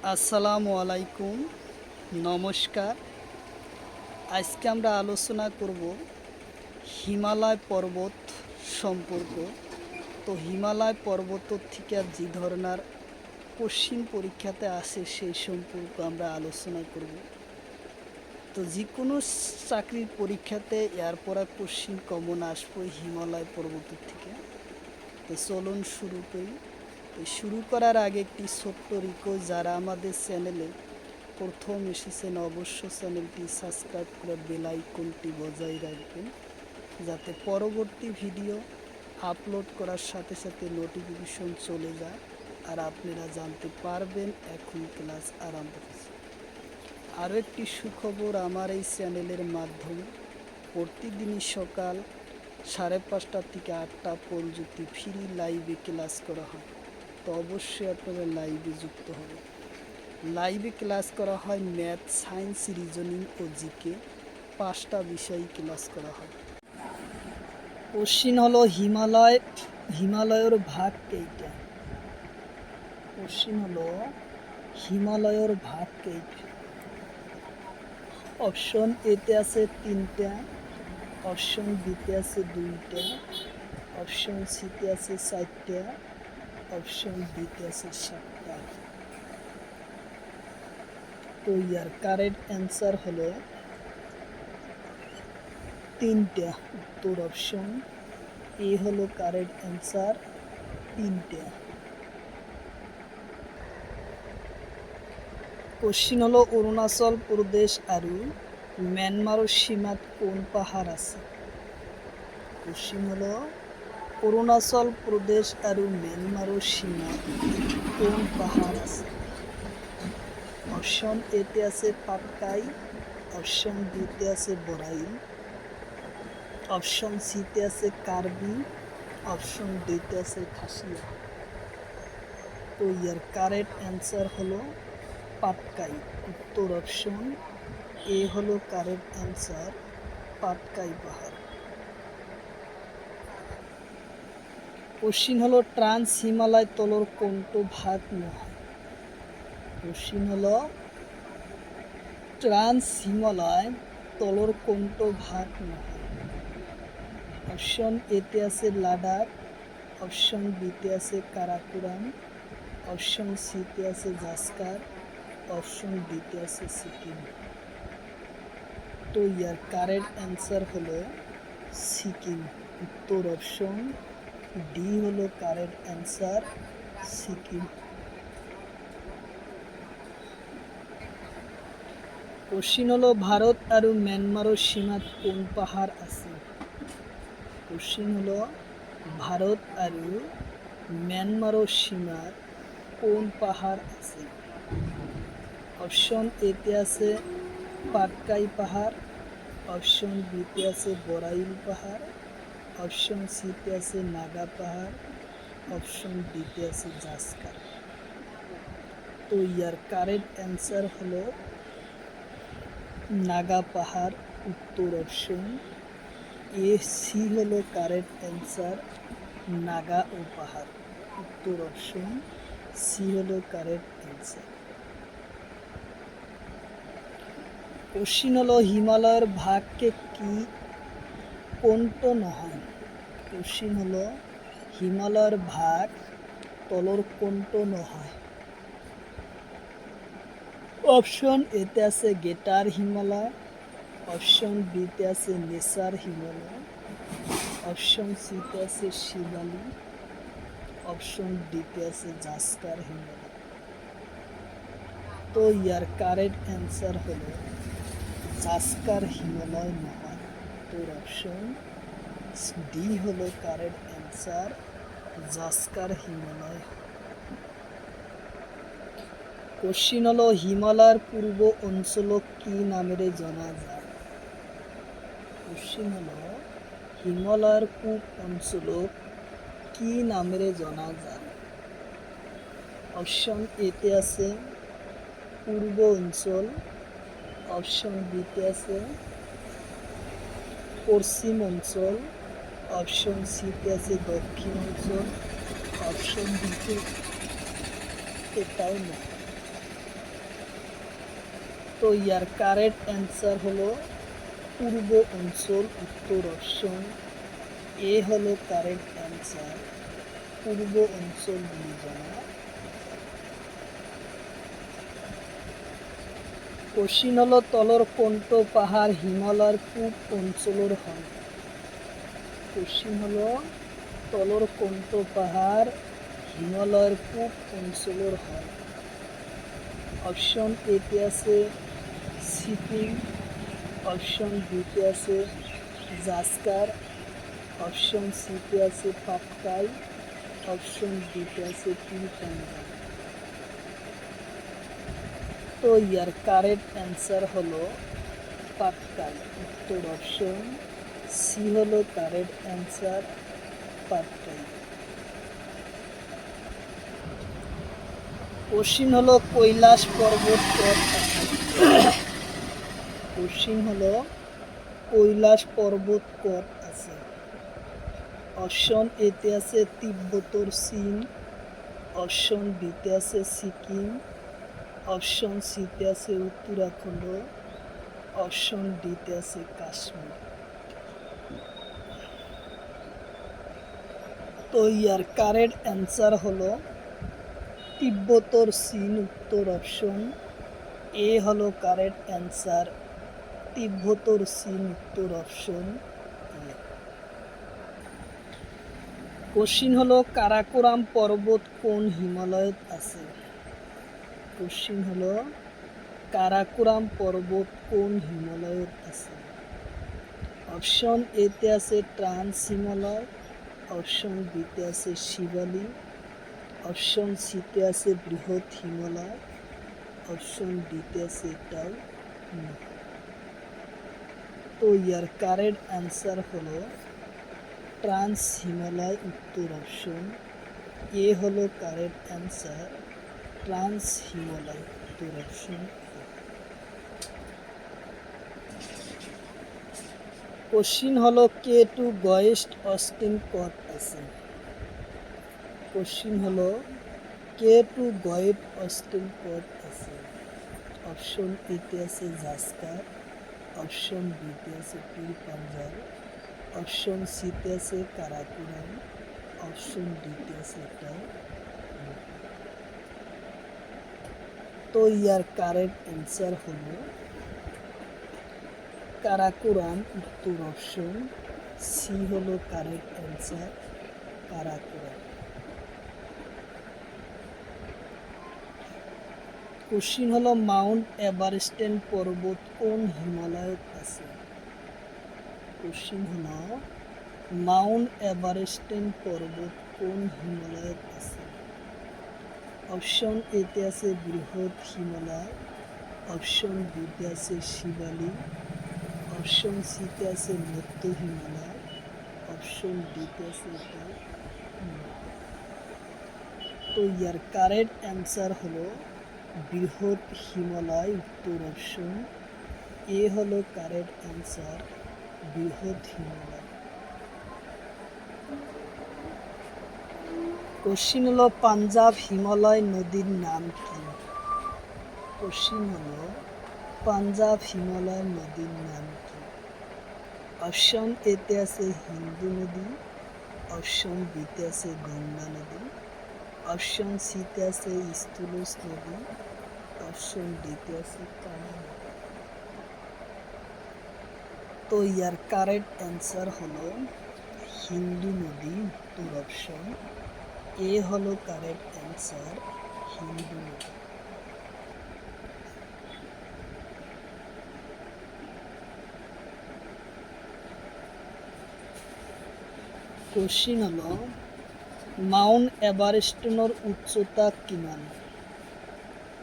আসসালামু আলাইকুম, নমস্কার। আজকে আমরা আলোচনা করব হিমালয় পর্বত সম্পর্ক। তো হিমালয় পর্বত থেকে যে ধরনের কোশ্চিন পরীক্ষাতে আসে সেই সম্পর্ক আমরা আলোচনা করব। তো যে কোনো চাকরির পরীক্ষাতে এর পরে কোশ্চিন কমন আসবে হিমালয় পর্বত থেকে। তো চলুন শুরু করি। তো শুরু করার আগে একটি ছোট্ট রিকোয়েস্ট, যারা আমাদের চ্যানেলে প্রথম এসেছেন অবশ্যই চ্যানেলটি সাবস্ক্রাইব করে বেল আইকনটি বজায় রাখবেন, যাতে পরবর্তী ভিডিও আপলোড করার সাথে সাথে নোটিফিকেশন চলে যায় আর আপনারা জানতে পারবেন এখন ক্লাস আরম্ভ হয়েছে। আরও একটি সুখবর, আমার এই চ্যানেলের মাধ্যমে প্রতিদিনই সকাল 5:30 থেকে 8টা পর্যন্ত ফ্রি লাইভে ক্লাস করা হয়। তো অবশ্যই আপনারা লাইভে যুক্ত হবেন। লাইভে ক্লাস করা হয় ম্যাথ, সায়েন্স, রিজনিং ও জিকে 5টা বিষয় ক্লাস করা হয়। কোশ্চিন হলো হিমালয়ের ভাগ কেইটা? কোশ্চিন হলো হিমালয়ের ভাগ কেইটা? অপশন এতে আছে 3টা, অপশন বিতে আছে 2টা, অপশন সিতে আছে 4টা, অপশন ডিতে আছে 7টা। তো ইয়ার কারেক্ট অ্যান্সার হলো 3টা। উত্তর অপশন এ হলো কারেক্ট অ্যান্সার, 3টা। কোশ্চিন হলো অরুণাচল প্রদেশ আর মিয়ানমারের সীমাত কোন পাহাড় আছে? কোশ্চিন হলো অরুণাচল প্রদেশ আর মিয়ানমারের সীমাত কোন পাহাড় আছে? অপশন এতে আছে পাটকাই, অপশন বিতে আছে বরাইল, অপশন সিতে আছে কার্বি, অপশন ডিতে আছে খাসিয়া। তো ইয়ার কারেক্ট অ্যান্সার হলো পাটকাই। উত্তর অপশন এ হলো কারেক্ট অ্যান্সার, পাটকাই পাহাড়। কোশ্চিন হলো ট্রান্স হিমালয় তলর কোনটো ভাগ নহয়? কোশ্চিন হলো ট্রান্স হিমালয় তলর কোনটো ভাগ নহয়? অপশন এতে আছে লাদাখ, অপশন বিতে আছে কারাকোরাম, অপশন সিতে আছে জাস্কার, অপশন ডিতে আছে সিকিম। তো ইয়ার কারেক্ট অ্যান্সার হলো সিকিম। উত্তর অপশন ডি হলো কারেক্ট অ্যান্সার, সিকিম। কোশ্চিন হলো ভারত আর মিয়ানমারের সীমাত কোন পাহাড় আছে? কোশ্চিন হলো ভারত আর মিয়ানমারের সীমাত কোন পাহাড় আছে? অপশন এতে আছে পাটকাই পাহাড়, অপশন বিতে আছে বরাইল পাহাড়, অপশন সিতে আছে নাগা পাহাড়, অপশন ডিতে আছে জাস্কার। তো ইয়ার কারেক্ট অ্যান্সার হলো নাগা পাহাড়। উত্তর অপশন এ সি হলো কারেক্ট অ্যান্সার, নাগা ও পাহাড়। উত্তর অপশন সি হলো কারেক্ট অ্যান্সার। কোশ্চিন হলো হিমালয়ের ভাগকে কি কোনটো নহয়? কোশ্চিন হলো হিমালয়ের ভাগ তলর কোনটো নহয়? অপশন এতে আছে গ্রেটার হিমালয়, অপশন বিতে আছে লেসার হিমালয়, অপশন সিতে আছে শিবালি, অপশন ডিতে আছে জাস্কার হিমালয়। তো ইয়ার কারেক্ট অ্যান্সার হলো জাস্কার হিমালয় নহয়। তোর অপশন ডি হলো correct answer, Zanskar Himalaya. Question হলো হিমালয়ের পূর্ব অঞ্চল কি নামেরে জানা যায়? কোশ্চিন হলো হিমালয়ের পূর্ব অঞ্চল কি নামেরে জানা যায়? অপশন এতে আছে পূর্ব অঞ্চল, অপশন বিতে আছে পশ্চিম অঞ্চল, অপশন সিতে আছে দক্ষিণ অঞ্চল, অপশন ডিতে এটাও না। তো ইয়ার কারেক্ট অ্যান্সার হলো পূর্ব অঞ্চল, উত্তর অপশন এ হলো কারেক্ট অ্যান্সার, পূর্ব অঞ্চলগুলি জানা। কোশ্চিন হলো তলর কোনটো পাহাড় হিমালয়ের পূব অঞ্চলের হয়। কোশ্চিন হলো তলর কোনটো পাহাড় হিমালয়ের পূব অঞ্চলের হয়। অপশন এতে আছে সিকিম, অপশন বিতে আছে জাস্কার, অপশন সিতে আছে পাটকাই, অপশন ডিতে আছে পীরপাঞ্জাল। তো ইয়ার কারেক্ট অ্যান্সার হলো পাটকাই, উত্তর অপশন সি হলো কারেক্ট অ্যান্সার, পাটকাই। কোশ্চিন হলো কৈলাস পর্বত কত আছে। কোশ্চিন হলো কৈলাস পর্বত কত আছে। অপশন এতে আছে তিব্বতর চীন, অপশন বিতে আছে সিকিম, অপশন সিতে আছে উত্তরাখণ্ড, অপশন ডিতে আছে কাশ্মীর। তো ইয়ার কারেক্ট অ্যান্সার হলো তিব্বতর চীন, উত্তর অপশন এ হলো কারেক্ট অ্যান্সার, তিব্বতর চীন, উত্তর অপশন এ। কোশ্চিন হলো কারাকোরাম পর্বত কোন হিমালয়ত আছে। কোশ্চিন হলো কারাকোরাম পর্বত কোন হিমালয়ত আছে। অপশন এতে আছে ট্রান্স হিমালয়, অপশন বিতে আছে শিবালি, অপশন সিতে আছে বৃহৎ হিমালয়, অপশন ডিতে আছে এটাও। তো ইয়ার কারেক্ট অ্যান্সার হলো ট্রান্স হিমালয়, উত্তর অপশন এ হলো কারেক্ট অ্যান্সার, ট্রান্স হিমালয়, উত্তর অপশন। কোশ্চিন হলো কে টু গয়েস্ট অস্টিন কত আছে। কোশ্চিন হলো কে টু গয়েট অস্টিন কত আছে। অপশন এতে আছে জাস্কার, অপশন বিতে আছে পীরপাঞ্জাল, অপশন সিতে আছে কারাকোরাম, অপশন ডিতে আছে এটাও। তো ইয়ার কারেক্ট অ্যান্সার হলো কারাকোরাম, উত্তর অপশন সি হলো কারেক্ট অ্যান্সার, কারাকোরাম। কোশ্চিন হলো মাউন্ট এভারেস্টেন পর্বত কোন হিমালয়ত আছে। কোশ্চিন হলো মাউন্ট এভারেস্টেন পর্বত কোন হিমালয়ত আছে। অপশন এতে আছে বৃহৎ হিমালয়, অপশন বিতে আছে শিবালি, অপশন সিতে আছে মধ্য হিমালয়, অপশন ডিতে আছে এটা। তো ইয়ার কারেক্ট অ্যান্সার হলো বৃহৎ হিমালয়, উত্তর অপশন এ হলো কারেক্ট অ্যান্সার, বৃহৎ হিমালয়। কোশ্চিন হলো পাঞ্জাব হিমালয় নদীর নাম কি। কোশ্চিন হলো পাঞ্জাব হিমালয় নদীর নাম কি। অপশন এতে আছে হিন্দু নদী, অপশন বিতে আছে গঙ্গা নদী, অপশন সিতে আছে স্থলজ নদী, অপশন ডিতে আছে কামা নদী। তো ইয়ার কারেক্ট অ্যান্সার হলো হিন্দু নদী, উত্তর অপশন এ হলো কারেক্ট অ্যান্সার, হিন্দু নদী। কোশ্চিন হলো মাউন্ট এভারেস্টনৰ উচ্চতা কিমান।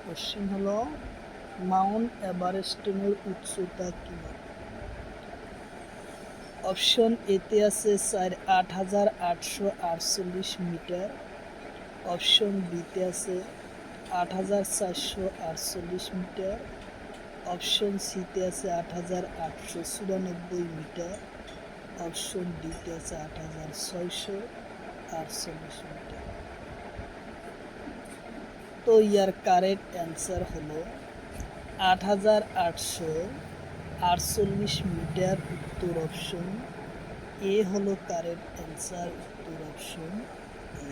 কোশ্চিন হলো মাউন্ট এভারেস্টনৰ উচ্চতা কিমান। অপশন এতে আছে 8,848 মিটার, অপশন বিতে আছে 8,448 মিটার, অপশন সিতে আছে 8,894 মিটার, অপশন ডিতে আছে 8,648 মিটার। তো ইয়ার কারেক্ট অ্যান্সার হলো 8,848 মিটার উত্তর অপশন এ হলো কারেক্ট অ্যান্সার, উত্তর অপশন এ।